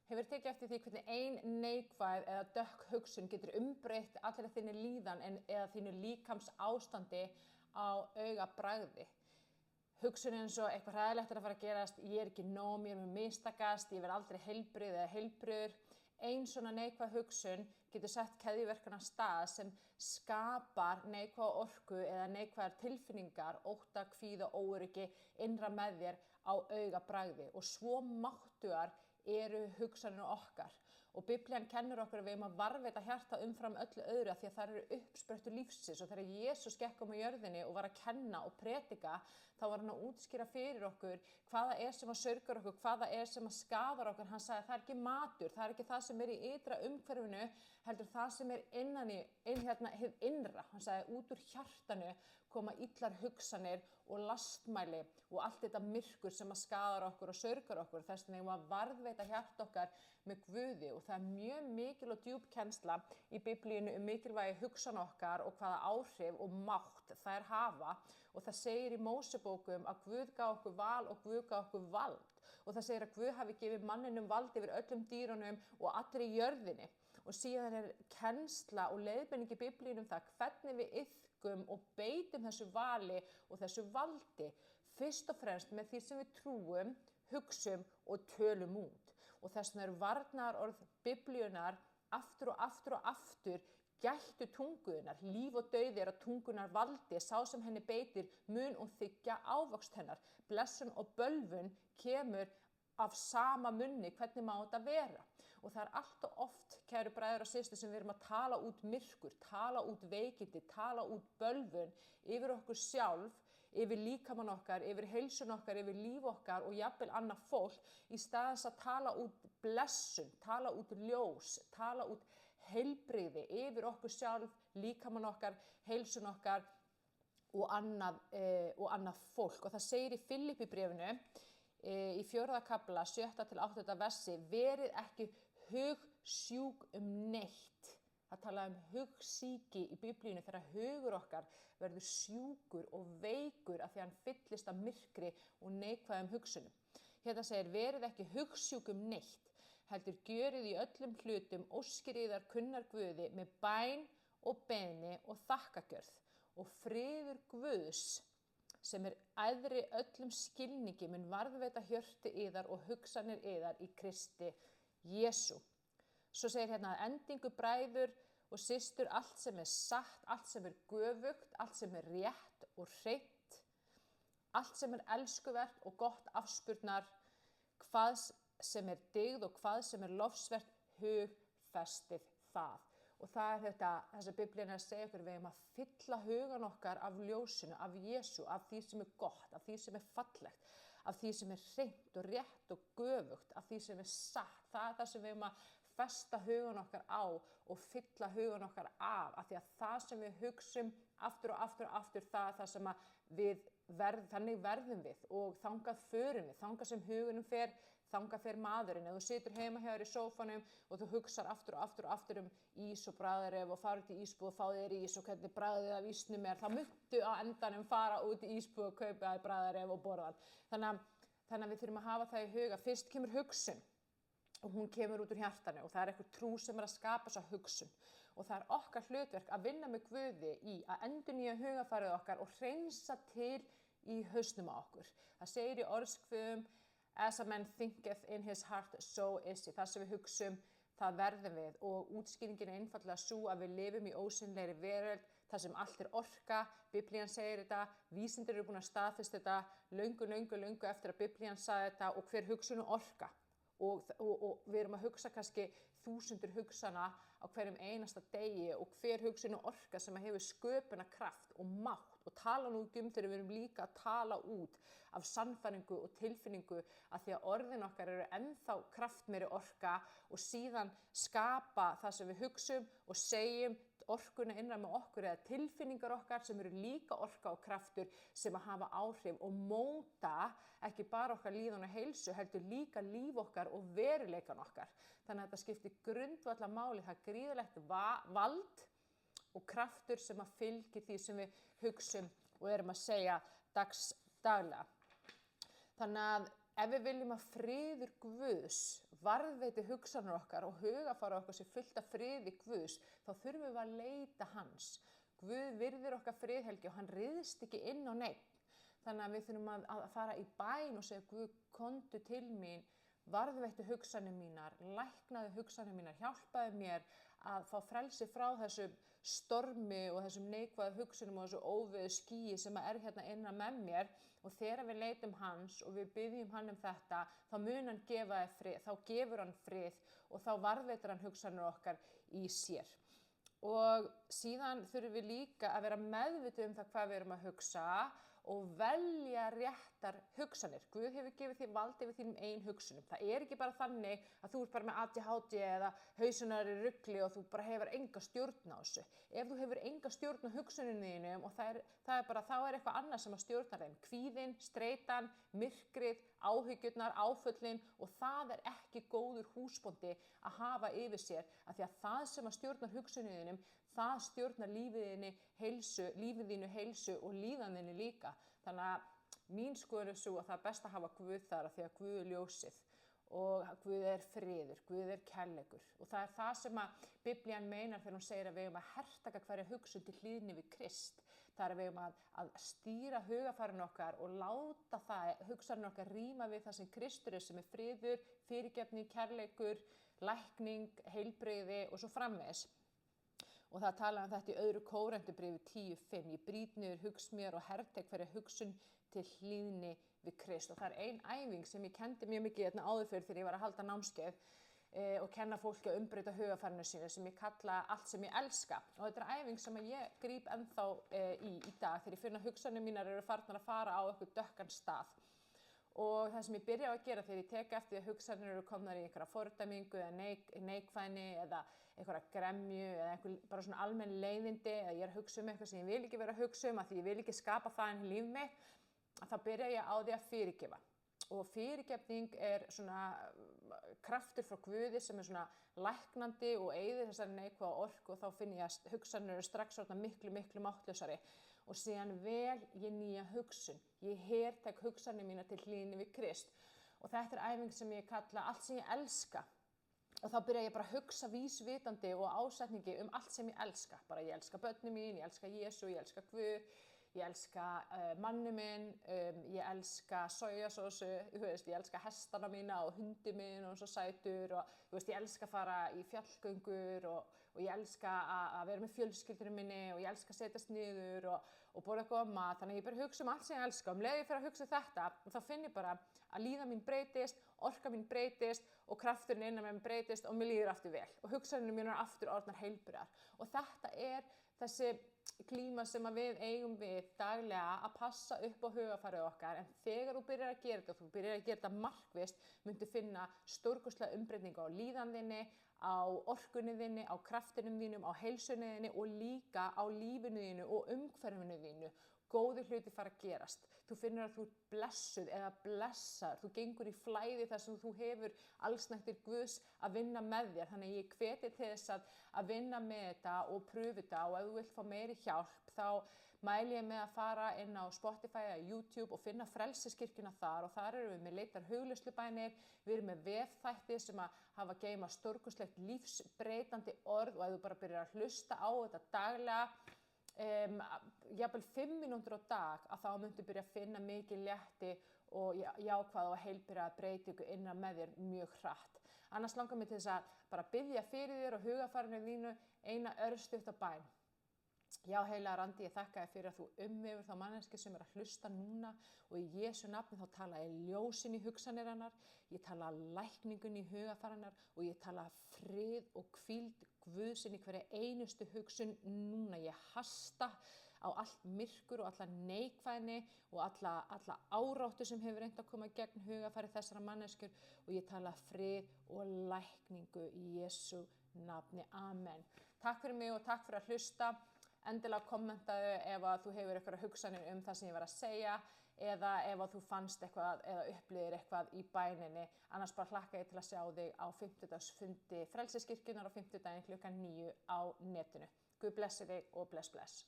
Hefur tekið eftir því hvernig ein neikvæð eða dökk hugsun getur umbreytt allri þinni líðan eða þínu líkams ástandi á augabragði. Hugsunin eins og eitthvað hræðilegt að fara að gerast, ég ekki nóg, mér mun mistakast, ég verð aldrei heilbrigð eða heilbrigður. Ein svona neikvæð hugsun getur sett keðjuverkan af stað sem skapar neikvæða orku eða neikvæðar tilfinningar, ótta, kvíða, óöryggi innra með þér á augabragði og svo máttugar eru hugsanir okkar og Biblían kennir okkur að við eigum að varðveita hjarta umfram öllu öðru af því að þær eru uppsprettu lífsins og þegar Jesús gekk á jörðinni og var að kenna og predika þá var hann að útskýra fyrir okkur hvaða sem að saurgar okkur, hvaða sem að skadar okkur. Hann sagði að það er ekki matur, það er ekki það sem er í ytra umhverfinu, heldur það sem er hið innra. Hann sagði út úr hjartanu koma illar hugsanir og lastmæli og allt þetta myrkur sem að skadar okkur og saurgar okkur. Þess vegna eigum að varðveita hjarta okkar með Guði og það er mjög mikil og djúp kennsla í Biblíunni mikilvægi hugsan okkar og hvaða áhrif og mátt þær hafa og það segir í Mósebókum að Guð gaf okkur val og Guð gaf okkur vald og það segir að Guð hafi gefið manninum vald yfir öllum dýrunum og allri jörðinni og síðan er kennsla og leiðbeining í Biblíunni það hvernig við iðkum og beitum þessu vali og þessu valdi fyrst og fremst með því sem við trúum, hugsum og tölum út og þess vegna eru varnaðarorð Biblíunnar aftur og aftur og aftur gættu tunguðinnar, líf og dauði er að tungunar valdi, sá sem henni beitir mun og þiggja ávöxt hennar, blessun og bölvun kemur af sama munni, hvernig má þetta vera og það er allt og oft, kæru bræður og systur, sem við erum að tala út myrkur, tala út veikindi, tala út bölvun yfir okkur sjálf, yfir líkamann okkar, yfir heilsun okkar, yfir líf okkar og jafnvel annað fólk í stað þess að tala út blessun, tala út ljós, tala út heilbrigði yfir okkur sjálf, líkamann okkar, heilsun okkar og annað fólk og það segir í Filippíbréfinu í 4. kafla 7. til 8. versi verið ekki hugsjúk neitt. Það talaði hugsýki í Biblíunni þegar hugur okkar verður sjúkur og veikur af því hann fyllist af myrkri og neikvæðum hugsunum. Hérna segir verið ekki hugsjúk neitt, heldur gjörið í öllum hlutum óskir yðar kunnar Guði með bæn og beiðni og þakkagjörð og friður Guðs sem æðri öllum skilningi mun varðveita hjörtu yðar og hugsanir yðar í Kristi Jesú. Svo segir hérna að endingu bræður og systur allt sem satt, allt sem göfugt, allt sem rétt og hreint, allt sem elskuvert og gott afspurnar, hvað sem dygð og hvað sem lofsvert, hugfestið það. Og það er þetta að Biblían er að segja okkur, við eigum að fylla hugan okkar af ljósinu, af Jesú, af því sem gott, af því sem fallegt, af því sem hreint og rétt og göfugt, af því sem satt. Það er það sem við eigum að festa hugan okkar á og fylla hugan okkar af því að það sem við hugsum aftur og aftur og aftur, það er það sem þannig verðum við og þangað förum við, þangað sem hugunum fer, þangað fer maðurinn. Ef þú situr heima hjá þér í sófanum og þú hugsar aftur og aftur og aftur ís og bragðaref og fara út í ísbúð og fá þér ís og hvernig bragðið af ísnum þá muntu á endanum fara út í ísbúð og kaupa þér bragðaref og borða hann. Þannig að við þurfum að hafa það í huga. Fyrst kemur hugsun og hún kemur út úr hjartanu og það er einhver trú sem að skapa þessa hugsun og það er okkar hlutverk að vinna með Guði í að endurnýja hugarfarið okkar og hreinsa til í hausnum á okkur. Það segir í orðskviðum as a man thinketh in his heart, so is he. Það sem við hugsum, það verðum við og útskýringin er einfaldlega sú að við lifum í ósýnilegri veröld, þar sem allt er orka, Biblían segir þetta, vísindin eru búin að staðfesta þetta, löngu eftir að Biblían sagði þetta og hver hugsun er orka. Og við erum að hugsa kannski þúsundir hugsana á hverjum einasta degi og hver hugsun er orka sem hefur sköpunarkraft og mátt og tala nú þegar við erum líka að tala út af sannfæringu og tilfinningu að því að orðin okkar eru ennþá kraftmeiri orka og síðan skapa það sem við hugsum og segjum orkuna innra með okkur eða tilfinningar okkar sem eru líka orka og kraftur sem að hafa áhrif og móta ekki bara okkar líðan og heilsu heldur líka líf okkar og veruleikan okkar. Þannig að þetta skiptir grundvallarmáli, það er gríðarlegt vald og kraftur sem að fylgir því sem við hugsum og erum að segja daglega. Þannig að ef við viljum að friður Guðs varðveiti hugsanir okkar og hugafara okkar sé fullt af friði Guðs, þá þurfum við að leita hans. Guð virðir okkar friðhelgi og hann ryðst ekki inn á neitt. Þannig að við þurfum að fara í bæn og segja, Guð, komdu til mín, varðveittu hugsanir mínar, læknaðu hugsanir mínar, hjálpaðu mér að fá frelsi frá þessum stormi og þessum neikvæðu hugsunum og þessu óveðu skýi sem er hérna innan með mér. Og þegar við leitum hans og við biðjum hann þetta, þá mun hann gefa þér frið, þá gefur hann frið og þá varðveitir hann hugsanir okkar í sér. Og síðan þurfum við líka að vera meðvituð það hvað við erum að hugsa og velja réttar hugsanir. Guð hefur gefið þér vald yfir þínum eigin hugsunum. Það er ekki bara þannig að þú ert bara með ADHD eða hausunar í rugli og þú bara hefur enga stjórn á þessu. Ef þú hefur enga stjórn á hugsunum þínum og þá er eitthvað annað sem að stjórna þeim. Kvíðinn, streitan, myrkrið, áhyggjurnar, áföllin og það er ekki góður húsbóndi að hafa yfir sér af því að það sem að stjórnar hugsunum þínum, það stjórnar lífið þínu heilsu og líðan þínu líka. Þannig að mín skoðun er svo að það er best að hafa Guð þar af því að Guð er ljósið og Guð er friður, Guð er kærleikur. Og það er það sem að Biblían meinar þegar hún segir að við eigum að hertaka hverja hugsun til hlýðni við Krist. Það er að við eigum að stýra hugafarinu okkar og láta það hugsaninu okkar ríma við það sem Kristur sem er friður, fyrirgefning, kærleikur, lækning, heilbrigði og svo framvegis. Og það talaði þetta í öðru Kórinthubréfi 10:5. Ég brýt niður hugsa mér og hertek hverja hugsun til hlýðni við Krist. Og það er ein æfing sem ég kendi mjög mikið hérna áður fyrr þegar ég var að halda námskeið og kenna fólki að umbreyta hugafarinu sínu sem ég kalla allt sem ég elska. Og þetta er æfing sem ég gríp ennþá í dag þegar ég finn að hugsanir mínar eru farnar að fara á eitthvað dökkan stað. Og það sem ég byrja á að gera þegar ég tek eftir að hugsanir eru komnar í einhverja fordæmingu eða neikvæðni eða einhverja gremju eða bara svona almenn leiðindi eða ég er að hugsa eitthvað sem ég vil ekki vera að hugsa af því ég vil ekki skapa það en líf mitt, þá byrja ég á því að fyrirgefa. Og fyrirgefning er svona kraftur frá Guði sem er svona læknandi og eyðir þessari neikvæða orku og þá finn ég að hugsanir eru strax miklu máttlausari. Og síðan vel ég nýja hugsun. Ég hertek hugsanir mína til hlýðni við Krist. Og þetta er æfing sem ég kalla allt sem ég elska. Og þá byrja ég bara að hugsa vísvitandi og ásetningi allt sem ég elska. Bara ég elska börnin mín, ég elska Jesú, ég elska Guð, ég elska manni minn, ég elska sojasósu, ég elska hestana mína og hundi minn og svo sætur og ég elska að fara í fjallgöngur og ég elska að vera með fjölskyldunum minni og ég elska að setjast niður og borða eitthvað mat. Þannig að ég byrja að hugsa allt sem ég elska. Leið ég fer að hugsa þetta og þá finn ég bara að líðan mín breytist, orka mín breytist og krafturinn innan með mér breytist og mér líður aftur vel. Og hugsanirnar mínar aftur orðnar heilbrigðar. Og þetta er þessi glíma sem við eigum við daglega að passa upp á hugafarið okkar. En þegar þú byrjar að gera þetta og þú byrjar að gera þetta markvisst, myndu finna stórkostlega umbreytingu á líðan þinni, á orkunni þinni, á kraftinum þínum, á heilsunni þinni og líka á lífinu þínu og umhverfinu þínu. Góðir hluti fara að gerast. Þú finnur að þú ert blessuð eða blessaður. Þú gengur í flæði þar sem þú hefur allsnægtir Guðs að vinna með þér. Þannig að ég hveti til þess að vinna með þetta og pröfu þetta og ef þú vilt fá meiri hjálp þá mæli ég með að fara inn á Spotify eða YouTube og finna Frelsiskirkjuna þar og þar erum við með leitar hugleiðslubænir, við erum með vefþætti sem að hafa geyma stórkostlegt lífsbreytandi orð og ef þú bara byrjar að hlusta á þetta daglega, jafnvel 5 mínútur á dag að þá myndu byrja að finna mikið létti og jákvæða og heilbrigða breytingu innan með þér mjög hratt. Annars langar mig til þess að bara biðja fyrir þér og hugafarinu þínu eina örstutta bæn. Já, heilagur andi, ég þakka þér fyrir að þú umvefur þá manneskju sem er að hlusta núna og í Jesú nafni þá tala ég ljósin í hugsanir hennar, ég tala lækningun í hugafar hennar og ég tala frið og hvíld Guðsinn í hverja einustu hugsun núna. Ég hasta á allt myrkur og alla neikvæðni og alla áráttu sem hefur reynt að koma gegn hugafari þessara manneskjur og ég tala frið og lækningu í Jesú nafni. Amen. Takk fyrir mig og takk fyrir að hlusta. Endilega kommentaðu ef að þú hefur eitthvað hugsanir það sem ég var að segja eða ef að þú fannst eitthvað eða upplifir eitthvað í bæninni. Annars bara hlakka ég til að sjá þig á 50-dagsfundi Frelsiskirkjunnar á 50 daginn klukkan 9 á netinu. Guð blessi þig og bless.